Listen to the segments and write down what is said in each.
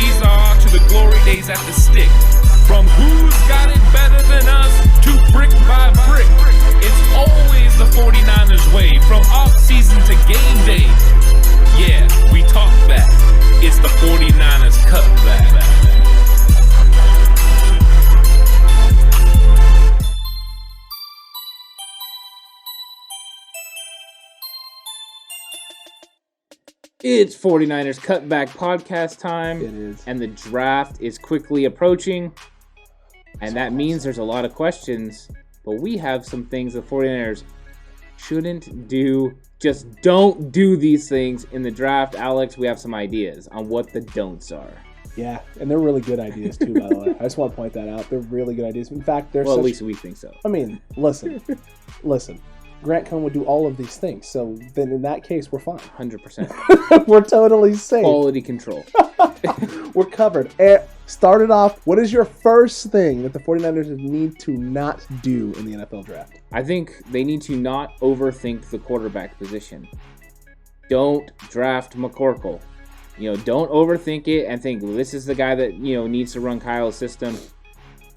rookies are to the glory days at the stick. From who's got it better than us to brick by brick. It's always the 49ers way, from off-season to game day. Yeah, we talk back. It's the 49ers Cutback. It's 49ers Cutback Podcast time. It is. And the draft is quickly approaching. And that means there's a lot of questions. But we have some things the 49ers shouldn't do. Just don't do these things in the draft. Alex, we have some ideas on what the don'ts are. Yeah, and they're really good ideas too, by the way. I just want to point that out. They're really good ideas. In fact, they're at least we think so. I mean, listen. Grant Cohn would do all of these things, so then in that case, we're fine. 100%. We're totally safe. Quality control. We're covered. And started off, what is your first thing that the 49ers need to not do in the NFL draft? I think they need to not overthink the quarterback position. Don't draft McCorkle. Don't overthink it and think, well, this is the guy that, needs to run Kyle's system.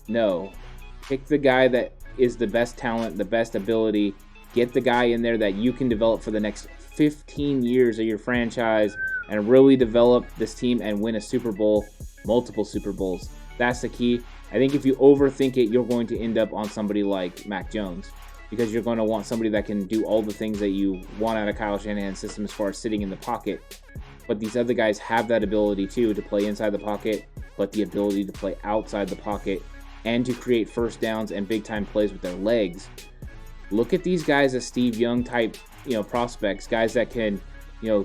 No. Pick the guy that is the best talent, the best ability. Get the guy in there that you can develop for the next 15 years of your franchise and really develop this team and win a Super Bowl, multiple Super Bowls. That's the key. I think if you overthink it, you're going to end up on somebody like Mac Jones, because you're going to want somebody that can do all the things that you want out of Kyle Shanahan's system as far as sitting in the pocket. But these other guys have that ability too, to play inside the pocket, but the ability to play outside the pocket and to create first downs and big time plays with their legs. Look at these guys as Steve Young type, prospects, guys that can,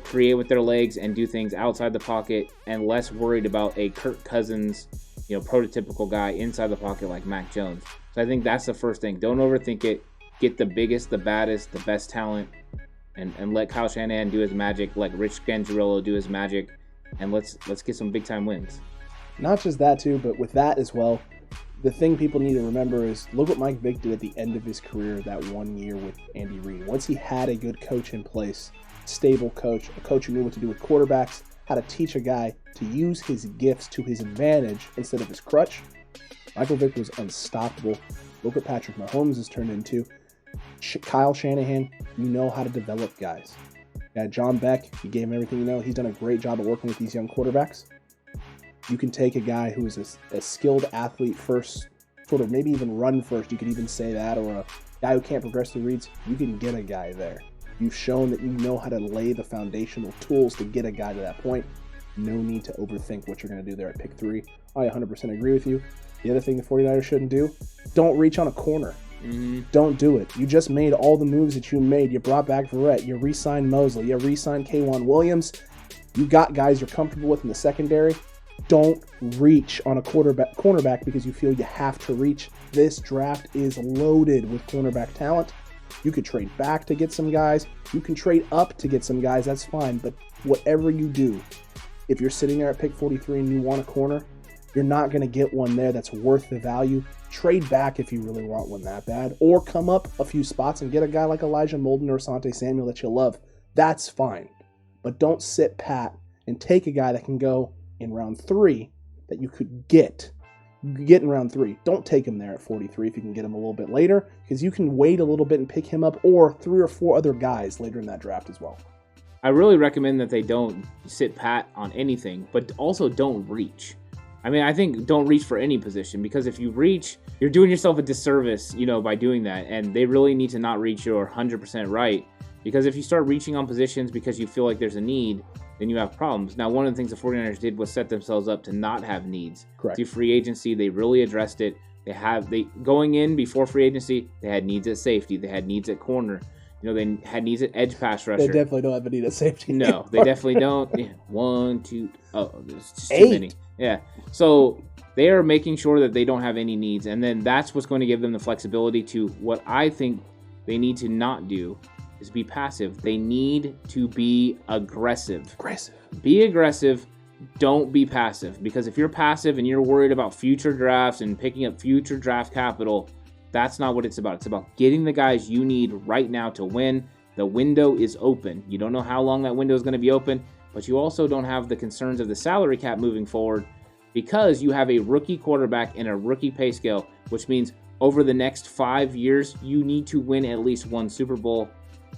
create with their legs and do things outside the pocket and less worried about a Kirk Cousins, prototypical guy inside the pocket like Mac Jones. So I think that's the first thing. Don't overthink it. Get the biggest, the baddest, the best talent and let Kyle Shanahan do his magic, let Rich Scangarello do his magic, and let's get some big time wins. Not just that too, but with that as well, the thing people need to remember is look what Mike Vick did at the end of his career that 1 year with Andy Reid. Once he had a good coach in place, stable coach, a coach who knew what to do with quarterbacks, how to teach a guy to use his gifts to his advantage instead of his crutch, Michael Vick was unstoppable. Look what Patrick Mahomes has turned into. Kyle Shanahan, you know how to develop guys. John Beck, you gave him everything you know. He's done a great job of working with these young quarterbacks. You can take a guy who is a skilled athlete first, sort of maybe even run first, you could even say that, or a guy who can't progress through reads. You can get a guy there. You've shown that you know how to lay the foundational tools to get a guy to that point. No need to overthink what you're going to do there at pick 3. I 100% agree with you. The other thing the 49ers shouldn't do, don't reach on a corner. Mm-hmm. Don't do it. You just made all the moves that you made. You brought back Verrett. You re-signed Mosley. You re-signed K'Wan Williams. You got guys you're comfortable with in the secondary. Don't reach on a cornerback because you feel you have to reach. This draft is loaded with cornerback talent. You could trade back to get some guys. You can trade up to get some guys. That's fine. But whatever you do, if you're sitting there at pick 43 and you want a corner, you're not going to get one there that's worth the value. Trade back if you really want one that bad, or come up a few spots and get a guy like Elijah Molden or Asante Samuel that you love. That's fine. But don't sit pat and take a guy that can go in round 3 that you could get. You could get in round 3. Don't take him there at 43 if you can get him a little bit later, because you can wait a little bit and pick him up, or 3 or 4 other guys later in that draft as well. I really recommend that they don't sit pat on anything, but also don't reach. I mean, I think don't reach for any position, because if you reach, you're doing yourself a disservice, by doing that. And they really need to not reach your 100% right, because if you start reaching on positions because you feel like there's a need, then you have problems. Now, one of the things the 49ers did was set themselves up to not have needs. Correct. Through free agency, they really addressed it. They going in before free agency, they had needs at safety, they had needs at corner. They had needs at edge pass rusher. They definitely don't have a need at safety. No, they definitely don't. 1, 2, there's just 8. too many. Yeah. So they are making sure that they don't have any needs. And then that's what's going to give them the flexibility to what I think they need to not do is be passive. They need to be aggressive. Be aggressive. Don't be passive. Because if you're passive and you're worried about future drafts and picking up future draft capital, that's not what it's about. It's about getting the guys you need right now to win. The window is open. You don't know how long that window is going to be open. but you also don't have the concerns of the salary cap moving forward because you have a rookie quarterback and a rookie pay scale, which means over the next 5 years, you need to win at least one Super Bowl.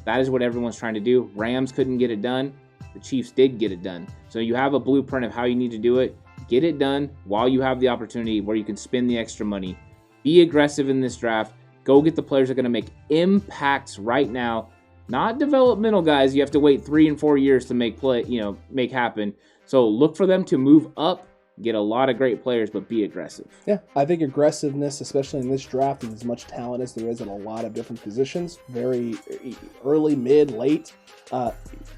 That is what everyone's trying to do. Rams couldn't get it done. The Chiefs did get it done. So you have a blueprint of how you need to do it. Get it done while you have the opportunity where you can spend the extra money. Be aggressive in this draft. Go get the players that are going to make impacts right now. Not developmental guys. You have to wait 3 and 4 years to make happen. So look for them to move up, get a lot of great players, but be aggressive. Yeah, I think aggressiveness, especially in this draft, is as much talent as there is at a lot of different positions. Very early, mid, late.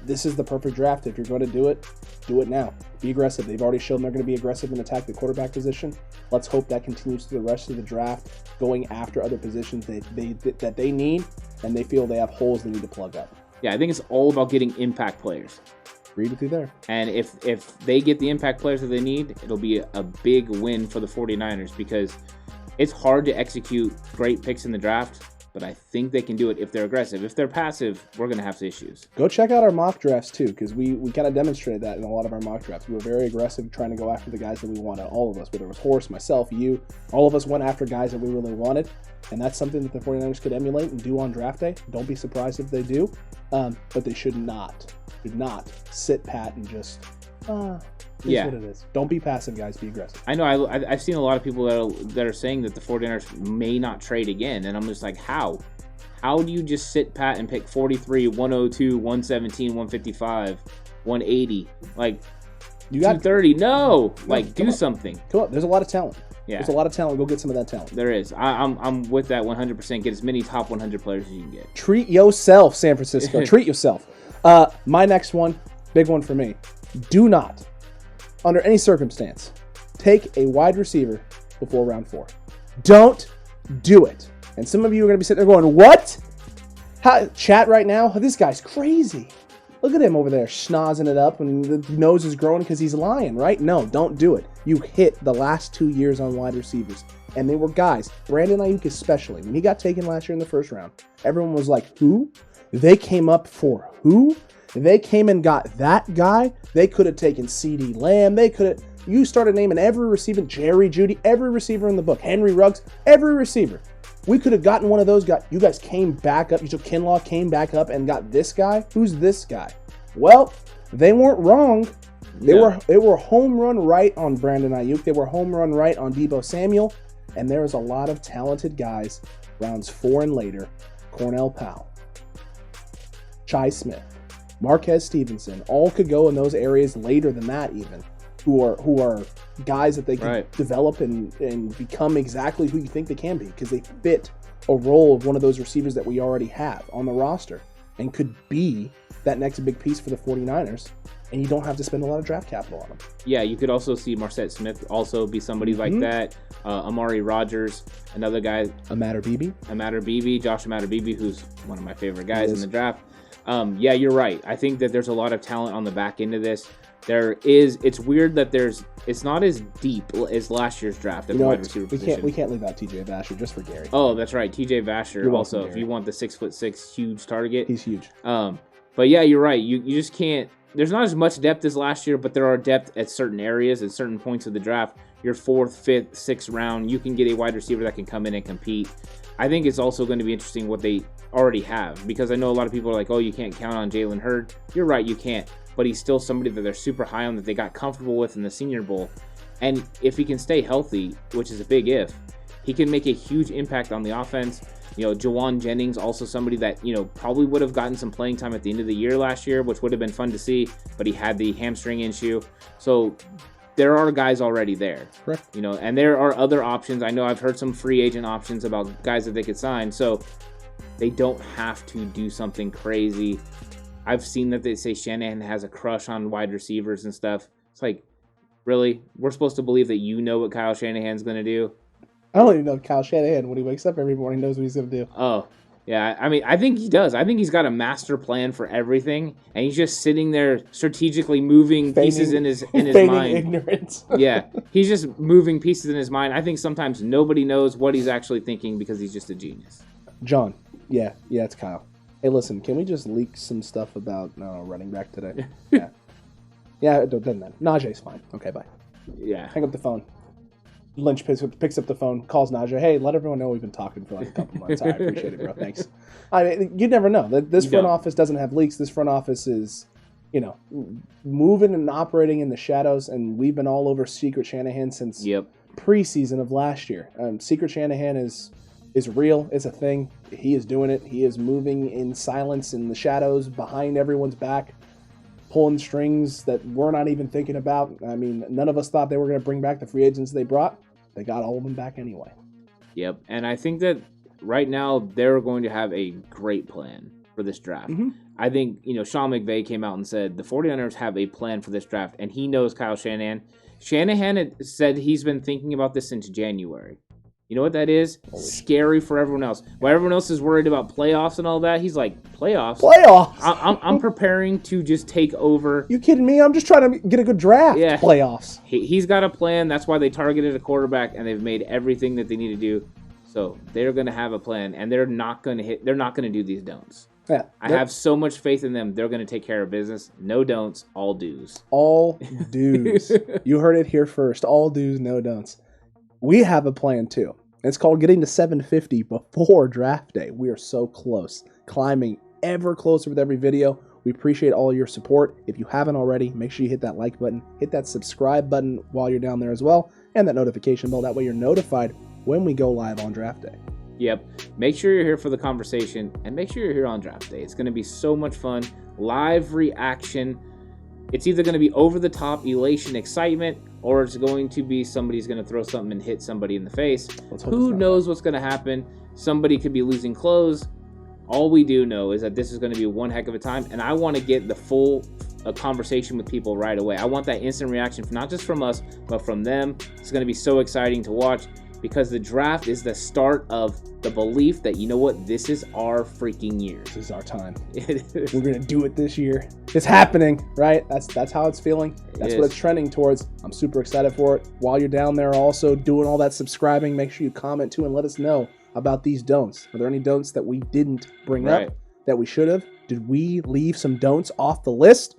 This is the perfect draft. If you're going to do it now. Be aggressive. They've already shown they're going to be aggressive and attack the quarterback position. Let's hope that continues through the rest of the draft, going after other positions that they need, and they feel they have holes they need to plug up. Yeah, I think it's all about getting impact players. Read with you there. And if they get the impact players that they need, it'll be a big win for the 49ers because it's hard to execute great picks in the draft, but I think they can do it if they're aggressive. If they're passive, we're going to have issues. Go check out our mock drafts too, because we kind of demonstrated that in a lot of our mock drafts. We were very aggressive trying to go after the guys that we wanted, all of us, whether it was Horst, myself, you, all of us went after guys that we really wanted, and that's something that the 49ers could emulate and do on draft day. Don't be surprised if they do, but they should not sit pat and just, yeah, what it is. Don't be passive, guys. Be aggressive. I know. I've seen a lot of people that are saying that the 49ers may not trade again, and I'm just like, how? How do you just sit pat and pick 43, 102, 117, 155, 180? Like, you got 230? No! Like, do something. Come on. There's a lot of talent. Yeah. There's a lot of talent. Go get some of that talent. There is. I'm with that 100%. Get as many top 100 players as you can get. Treat yourself, San Francisco. Treat yourself. My next one, big one for me. Do not, under any circumstance, take a wide receiver before round 4. Don't do it. And some of you are going to be sitting there going, what? Chat right now? This guy's crazy. Look at him over there schnozzing it up and the nose is growing because he's lying, right? No, don't do it. You hit the last 2 years on wide receivers. And they were guys, Brandon Ayuk especially, when he got taken last year in the first round, everyone was like, who? They came up for who? They came and got that guy. They could have taken CeeDee Lamb. They could have, you started naming every receiver, Jerry Jeudy, every receiver in the book, Henry Ruggs, every receiver. We could have gotten one of those guys. You guys came back up. You took Kinlaw, came back up and got this guy. Who's this guy? Well, they weren't wrong. They were home run right on Brandon Ayuk. They were home run right on Deebo Samuel. And there is a lot of talented guys, rounds 4 and later. Cornell Powell, Chai Smith, Marquez Stevenson, all could go in those areas later than that even, who are guys that they can develop and become exactly who you think they can be because they fit a role of one of those receivers that we already have on the roster and could be that next big piece for the 49ers, and you don't have to spend a lot of draft capital on them. Yeah, you could also see Marquez Smith also be somebody like that. Amari Rodgers, another guy. Josh Amatter-Beebe, who's one of my favorite guys in the draft. Yeah, you're right. I think that there's a lot of talent on the back end of this. It's weird that it's not as deep as last year's draft at the wide receiver position. We can't leave out TJ Vasher just for Gary. Oh, that's right. TJ Vasher also, if you want the 6'6" huge target. He's huge. But yeah, you're right. You just can't. There's not as much depth as last year, but there are depth at certain areas, at certain points of the draft. Your 4th, 5th, 6th round, you can get a wide receiver that can come in and compete. I think it's also going to be interesting what they already have, because I know a lot of people are like, oh, you can't count on Jalen Hurd. You're right, you can't. But he's still somebody that they're super high on, that they got comfortable with in the Senior Bowl. And if he can stay healthy, which is a big if, he can make a huge impact on the offense. Jawan Jennings, also somebody that, probably would have gotten some playing time at the end of the year last year, which would have been fun to see, but he had the hamstring issue. So there are guys already there, correct. And there are other options. I know I've heard some free agent options about guys that they could sign. So they don't have to do something crazy. I've seen that they say Shanahan has a crush on wide receivers and stuff. It's like, really? We're supposed to believe that you know what Kyle Shanahan's going to do? I don't even know Kyle Shanahan, when he wakes up every morning, knows what he's going to do. Oh, yeah. I mean, I think he does. I think he's got a master plan for everything, and he's just sitting there strategically moving pieces in his mind. Ignorance. Yeah, he's just moving pieces in his mind. I think sometimes nobody knows what he's actually thinking because he's just a genius. John. Yeah, it's Kyle. Hey, listen, can we just leak some stuff about running back today? Yeah. Yeah, it doesn't matter. Najee's fine. Okay, bye. Yeah. Hang up the phone. Lynch picks up the phone, calls Najee. Hey, let everyone know we've been talking for like a couple months. I appreciate it, bro. Thanks. I mean, you never know. This front office doesn't have leaks. This front office is, moving and operating in the shadows, and we've been all over Secret Shanahan since preseason of last year. Secret Shanahan is real. It's a thing. He is doing it. He is moving in silence in the shadows behind everyone's back, pulling strings that we're not even thinking about. I mean, none of us thought they were going to bring back the free agents they brought. They got all of them back anyway. Yep. And I think that right now they're going to have a great plan for this draft. Mm-hmm. I think, Sean McVay came out and said the 49ers have a plan for this draft, and he knows Kyle Shanahan. Shanahan had said he's been thinking about this since January. You know what that is? Scary for everyone else. While everyone else is worried about playoffs and all that, he's like, playoffs? I'm preparing to just take over. You kidding me? I'm just trying to get a good draft. Yeah. Playoffs. He's got a plan. That's why they targeted a quarterback, and they've made everything that they need to do. So they're going to have a plan, and they're not going to do these don'ts. Yeah, I have so much faith in them. They're going to take care of business. No don'ts, all do's. All do's. You heard it here first. All do's, no don'ts. We have a plan too. It's called getting to 750 before draft day. We are so close, climbing ever closer with every video. We appreciate all your support. If you haven't already, make sure you hit that like button, hit that subscribe button while you're down there as well, and that notification bell. That way you're notified when we go live on draft day. Yep. Make sure you're here for the conversation, and make sure you're here on draft day. It's going to be so much fun. Live reaction. It's either going to be over the top elation, excitement, or it's going to be somebody's going to throw something and hit somebody in the face. Who knows what's going to happen? Somebody could be losing clothes. All we do know is that this is going to be one heck of a time, and I want to get the full conversation with people right away. I want that instant reaction, not just from us, but from them. It's going to be so exciting to watch, because the draft is the start of the belief that, you know what, this is our freaking year. This is our time. We're going to do it this year. It's happening, right? That's how it's feeling. That's what it's trending towards. I'm super excited for it. While you're down there also doing all that subscribing, make sure you comment too and let us know about these don'ts. Are there any don'ts that we didn't bring up that we should have? Did we leave some don'ts off the list?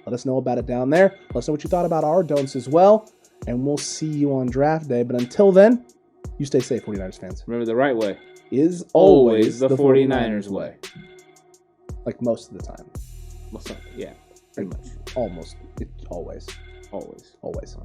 Let us know about it down there. Let us know what you thought about our don'ts as well. And we'll see you on draft day. But until then, you stay safe, 49ers fans. Remember, the right way is always the 49ers way. Like most of the time. Yeah, pretty much. Almost. Always. Always. Always.